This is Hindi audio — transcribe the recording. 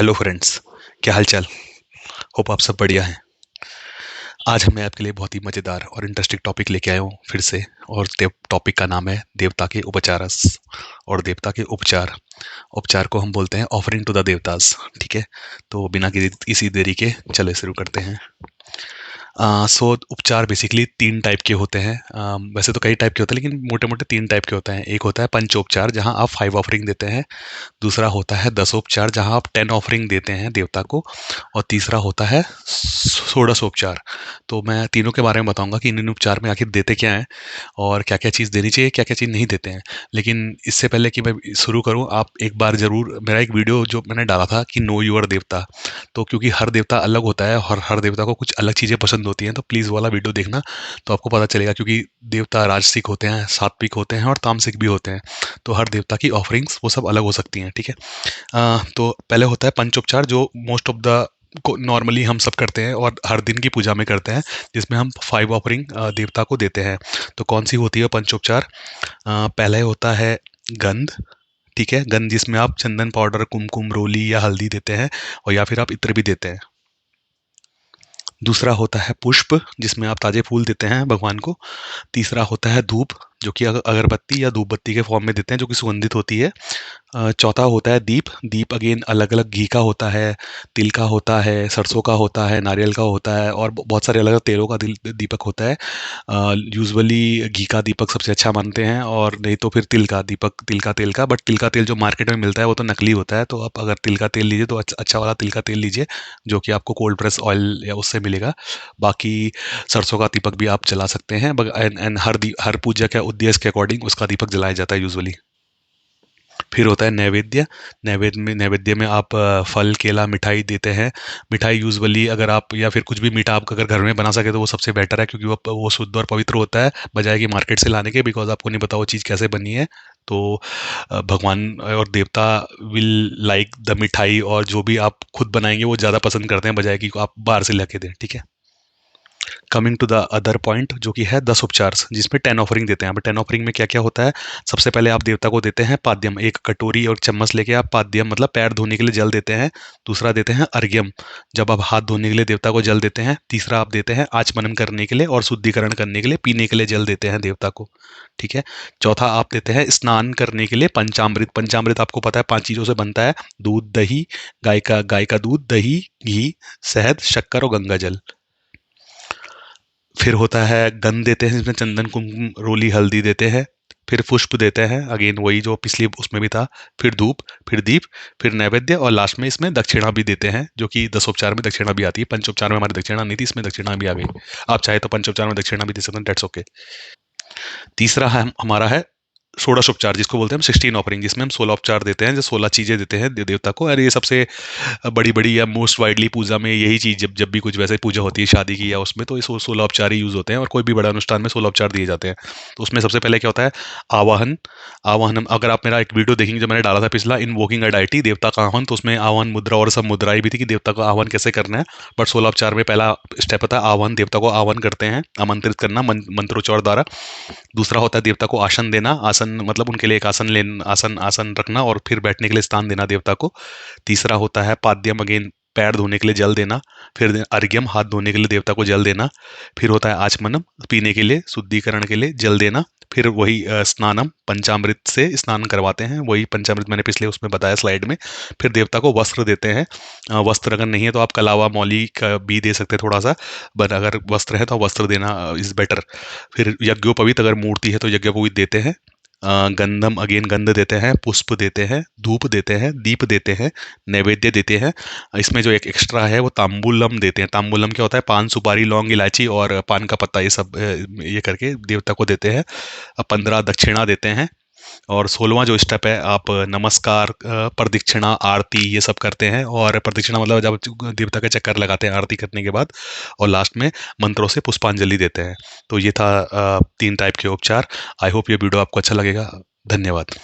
Hello friends. क्या हाल चाल। होप आप सब बढ़िया हैं। आज मैं आपके लिए बहुत ही मज़ेदार और इंटरेस्टिंग टॉपिक लेके आया हूँ फिर से। और टॉपिक का नाम है देवता के उपचारस और देवता के उपचार। उपचार को हम बोलते हैं ऑफरिंग टू द देवतास। ठीक है, तो बिना किसी देरी के चले शुरू करते हैं। सो उपचार बेसिकली तीन टाइप के होते हैं। वैसे तो कई टाइप के होते हैं, लेकिन मोटे मोटे तीन टाइप के होते हैं। एक होता है पंचोपचार, जहां आप 5 ऑफरिंग देते हैं। दूसरा होता है दसोपचार, जहां आप 10 ऑफरिंग देते हैं देवता को। और तीसरा होता है षोडशोपचार। तो मैं तीनों के बारे में बताऊंगा कि इन उपचार में आखिर देते क्या हैं और क्या क्या चीज़ देनी चाहिए, क्या क्या चीज़ नहीं देते हैं। लेकिन इससे पहले कि मैं शुरू करूं, आप एक बार ज़रूर मेरा एक वीडियो जो मैंने डाला था कि नो यूअर देवता, तो क्योंकि हर देवता अलग होता है और हर देवता को कुछ अलग चीज़ें पसंद होती हैं, तो प्लीज़ वाला वीडियो देखना, तो आपको पता चलेगा। क्योंकि देवता राजसिक होते हैं, सात्विक होते हैं और तामसिक भी होते हैं। तो हर देवता की ऑफरिंग्स वो सब अलग हो सकती हैं। ठीक है। तो पहले होता है पंचोपचार, जो मोस्ट ऑफ द को नॉर्मली हम सब करते हैं और हर दिन की पूजा में करते हैं, जिसमें हम 5 ऑफरिंग देवता को देते हैं। तो कौन सी होती है पंचोपचार? पहले होता है गंध। ठीक है, गंध जिसमें आप चंदन पाउडर, कुमकुम, रोली या हल्दी देते हैं, और या फिर आप इत्र भी देते हैं। दूसरा होता है पुष्प, जिसमें आप ताजे फूल देते हैं भगवान को। तीसरा होता है धूप, जो कि अगरबत्ती या धूप बत्ती के फॉर्म में देते हैं, जो कि सुगंधित होती है। चौथा होता है दीप। दीप अगेन अलग अलग घी का होता है, तिल का होता है, सरसों का होता है, नारियल का होता है, और बहुत सारे अलग अलग तेलों का दीपक होता है। यूजुअली घी का दीपक सबसे अच्छा मानते हैं, और नहीं तो फिर तिल का दीपक, तिल का तेल का। बट तिल का तेल जो मार्केट में मिलता है वो तो नकली होता है, तो आप अगर तिल का तेल लीजिए तो अच्छा वाला तिल का तेल लीजिए, जो कि आपको कोल्ड प्रेस ऑयल या उससे मिलेगा। बाकी सरसों का दीपक भी आप जला सकते हैं। एंड हर पूजा के उद्देश्य के अकॉर्डिंग उसका दीपक जलाया जाता है यूजुअली। फिर होता है नैवेद्य। नैवेद्य में आप फल, केला, मिठाई देते हैं। मिठाई यूजुअली अगर आप, या फिर कुछ भी मीठा आप अगर घर में बना सके तो वो सबसे बेटर है, क्योंकि वो शुद्ध और पवित्र होता है, बजाय कि मार्केट से लाने के, बिकॉज आपको नहीं पता वो चीज़ कैसे बनी है। तो भगवान और देवता विल लाइक द मिठाई, और जो भी आप खुद बनाएंगे वो ज़्यादा पसंद करते हैं, बजाय कि आप बाहर से लेके दें। ठीक है। Coming to the other point, जो कि है 10 उपचार, जिसमें 10 ऑफरिंग देते हैं। अब 10 ऑफरिंग में क्या क्या होता है? सबसे पहले आप देवता को देते हैं पाद्यम। एक कटोरी और चम्मच लेके आप पाद्यम, मतलब पैर धोने के लिए जल देते हैं। दूसरा देते हैं अर्घ्यम, जब आप हाथ धोने के लिए देवता को जल देते हैं। तीसरा आप देते हैं आचमनन करने के लिए और शुद्धिकरण करने के लिए, पीने के लिए जल देते हैं देवता को। ठीक है। चौथा आप देते हैं स्नान करने के लिए पंचामृत। पंचामृत आपको पता है 5 चीज़ों से बनता है: दूध, दही, गाय का दूध, दही, घी, शहद, शक्कर और गंगा जल। फिर होता है गंध देते हैं, जिसमें चंदन, कुमकुम, रोली, हल्दी देते हैं। फिर पुष्प देते हैं, अगेन वही जो पिछली उसमें भी था। फिर धूप, फिर दीप, फिर नैवेद्य, और लास्ट में इसमें दक्षिणा भी देते हैं, जो कि दसोपचार में दक्षिणा भी आती है। पंचोपचार में हमारी दक्षिणा नहीं थी, इसमें दक्षिणा भी आ गई। आप चाहे तो पंचोपचार में दक्षिणा भी दे सकते हैं, डेट्स ओके। तीसरा है हमारा है षोडशोपचार, जिसको बोलते हैं हम 16 ऑफरिंग, जिसमें हम 16 उपचार देते हैं, जो 16 चीजें देते हैं देवता को। और ये सबसे बड़ी बड़ी या मोस्ट वाइडली पूजा में यही चीज, जब जब भी कुछ वैसे पूजा होती है शादी की या उसमें, तो ये 16 उपचार ही यूज होते हैं, और कोई भी बड़ा अनुष्ठान में 16 उपचार दिए जाते हैं। तो उसमें सबसे पहले क्या होता है? आवाहन। आवाहन, अगर आप मेरा एक वीडियो देखेंगे जो मैंने डाला था पिछला, इन वोकिंग अ डाइटी, देवता का आह्वान, तो उसमें आह्वान मुद्रा और सब मुद्राएं भी थी कि देवता का आह्वान कैसे करना है। बट 16 उपचार में पहला स्टेप होता है आह्वान। देवता को आह्वान करते हैं, आमंत्रित करना मंत्रोच्चार द्वारा। दूसरा होता है देवता को आसन देना। आसन मतलब उनके लिए एक आसन लेना, आसन आसन रखना, और फिर बैठने के लिए स्थान देना देवता को। तीसरा होता है पाद्यम, अगेन पैर धोने के लिए जल देना। फिर अर्घ्यम, हाथ धोने के लिए देवता को जल देना। फिर होता है आचमनम, पीने के लिए, शुद्धिकरण के लिए जल देना। फिर वही स्नानम, पंचामृत से स्नान करवाते हैं, वही पंचामृत मैंने पिछले उसमें बताया स्लाइड में। फिर देवता को वस्त्र देते हैं। वस्त्र अगर नहीं है तो आप कलावा, मौली का भी दे सकते हैं थोड़ा सा, बट अगर वस्त्र है तो वस्त्र देना इज बेटर। फिर यज्ञोपवीत, अगर मूर्ति है तो यज्ञोपवीत देते हैं। गंधम, अगेन गंध देते हैं, पुष्प देते हैं, धूप देते हैं, दीप देते हैं, नैवेद्य देते हैं। इसमें जो एक एक्स्ट्रा है वो तांबूलम देते हैं। तांबूलम क्या होता है? पान, सुपारी, लौंग, इलायची और पान का पत्ता, ये सब ये करके देवता को देते हैं। 15 दक्षिणा देते हैं। और 16वां जो स्टेप है, आप नमस्कार, प्रदक्षिणा, आरती, ये सब करते हैं। और प्रदक्षिणा मतलब जब देवता के चक्कर लगाते हैं आरती करने के बाद। और लास्ट में मंत्रों से पुष्पांजलि देते हैं। तो ये था 3 टाइप के उपचार। आई होप ये वीडियो आपको अच्छा लगेगा। धन्यवाद।